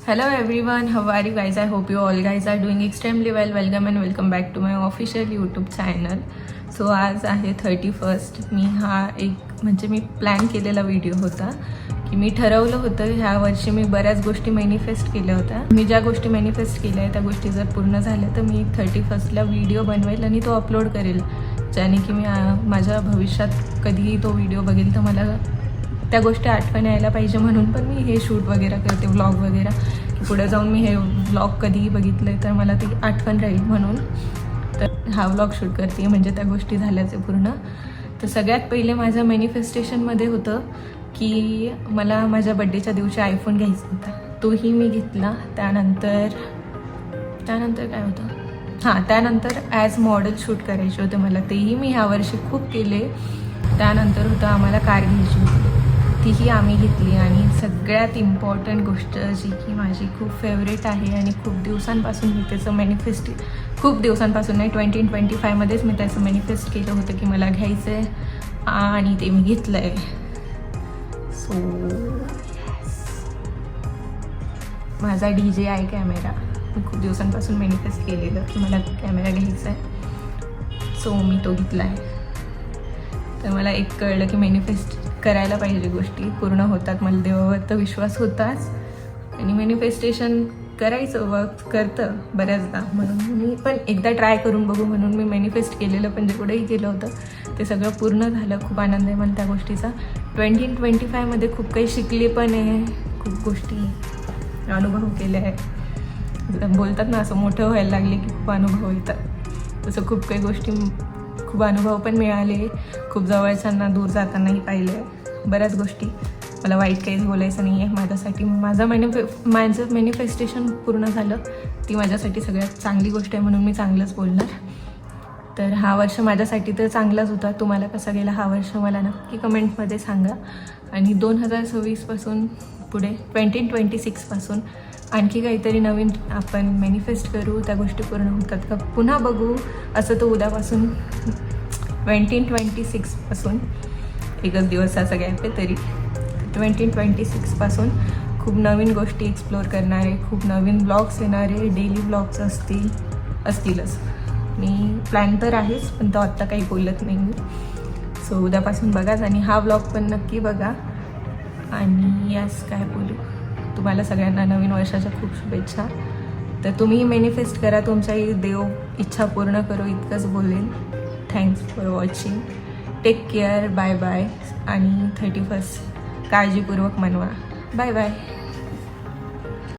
Hello everyone, how are you guys? I hope you all guys are doing extremely well. Welcome back to my official YouTube channel. So आज आहे 31st. मी plan केलेला video होता की मी ठरवलं होतं ह्या वर्षी मी बऱ्याच गोष्टी मॅनिफेस्ट केल्या होत्या. मी ज्या गोष्टी मॅनिफेस्ट केल्या आहेत त्या गोष्टी जर पूर्ण झाल्या तर मी 31st व्हिडिओ बनवेल आणि तो अपलोड करेल, ज्याने की मी माझ्या भविष्यात कधीही तो व्हिडिओ बघेल तर मला त्या गोष्टी आठवण यायला पाहिजे, म्हणून पण मी हे शूट वगैरे करते, व्लॉग वगैरे, की पुढे जाऊन मी हे व्लॉग कधीही बघितलं तर मला ती आठवण राहील म्हणून तर हा व्लॉग शूट करते, म्हणजे त्या गोष्टी झाल्याचे पूर्ण. तर सगळ्यात पहिले माझ्या मॅनिफेस्टेशनमध्ये होतं की मला माझ्या बड्डेच्या दिवशी आयफोन घ्यायचा होता, तोही मी घेतला. त्यानंतर काय होतं, त्यानंतर ॲज मॉडेल शूट करायचे होते मला, तेही मी ह्यावर्षी खूप केले. त्यानंतर होतं आम्हाला कार घ्यायची होती, तीही आम्ही घेतली. आणि सगळ्यात इम्पॉर्टंट गोष्ट जी की माझी खूप फेवरेट आहे आणि खूप दिवसांपासून मी त्याचं खूप दिवसांपासून नाही, 2025मध्येच मी त्याचं मॅनिफेस्ट केलं होतं की मला घ्यायचं आहे आणि ते मी घेतलं आहे. सो माझा DJI कॅमेरा मी खूप दिवसांपासून मॅनिफेस्ट केलेलं की मला कॅमेरा घ्यायचा आहे, सो मी तो घेतला आहे. तर मला एक कळलं की मॅनिफेस्ट करायला पाहिजे, गोष्टी पूर्ण होतात. मला देवावर तर विश्वास होताच आणि मॅनिफेस्टेशन करायचं करतं बऱ्याचदा, म्हणून मी पण एकदा ट्राय करून बघू म्हणून मी मॅनिफेस्ट केलेलं, पण जे पुढेही केलं होतं ते सगळं पूर्ण झालं. खूप आनंद आहे मला त्या गोष्टीचा. 2025मध्ये खूप काही शिकले पण आहे, खूप गोष्टी अनुभव केले आहे. बोलतात ना असं मोठं व्हायला लागले की खूप अनुभव येतात, तसं खूप काही गोष्टी खूप अनुभव पण मिळाले. खूप जवळच्यांना दूर जातानाही पाहिले, बऱ्याच गोष्टी. मला वाईट काहीच बोलायचं नाही आहे. माझ्यासाठी माझं मॅनिफेस्टेशन पूर्ण झालं, ती माझ्यासाठी सगळ्यात चांगली गोष्ट आहे, म्हणून मी चांगलंच बोलणार. तर हा वर्ष माझ्यासाठी तर चांगलाच होता. तुम्हाला कसा गेला हा वर्ष मला नक्की कमेंटमध्ये सांगा. आणि 2026पासून पुढे 2026पासून आणखी काहीतरी नवीन आपण मॅनिफेस्ट करू, त्या गोष्टी पूर्ण होतात का पुन्हा बघू. असं तर उद्यापासून 2026पासून एकच दिवसाचा गॅप आहे, तरी 2026पासून खूप नवीन गोष्टी एक्सप्लोअर करणारे, खूप नवीन ब्लॉग्स येणारे, डेली ब्लॉग्स असतीलच. मी प्लॅन तर आहेच, पण तो आत्ता काही बोलत नाही मी. सो उद्यापासून बघाच आणि हा ब्लॉग पण नक्की बघा. आणि यास काय बोलू, तुम्हाला सगळ्यांना नवीन वर्षाच्या खूप शुभेच्छा. तर तुम्ही मॅनिफेस्ट करा, तुमच्याही देव इच्छा पूर्ण करो, इतकंच बोलेन. Thanks for watching. Take care. Bye bye. आणि 31st काळजीपूर्वक मनवा. Bye bye.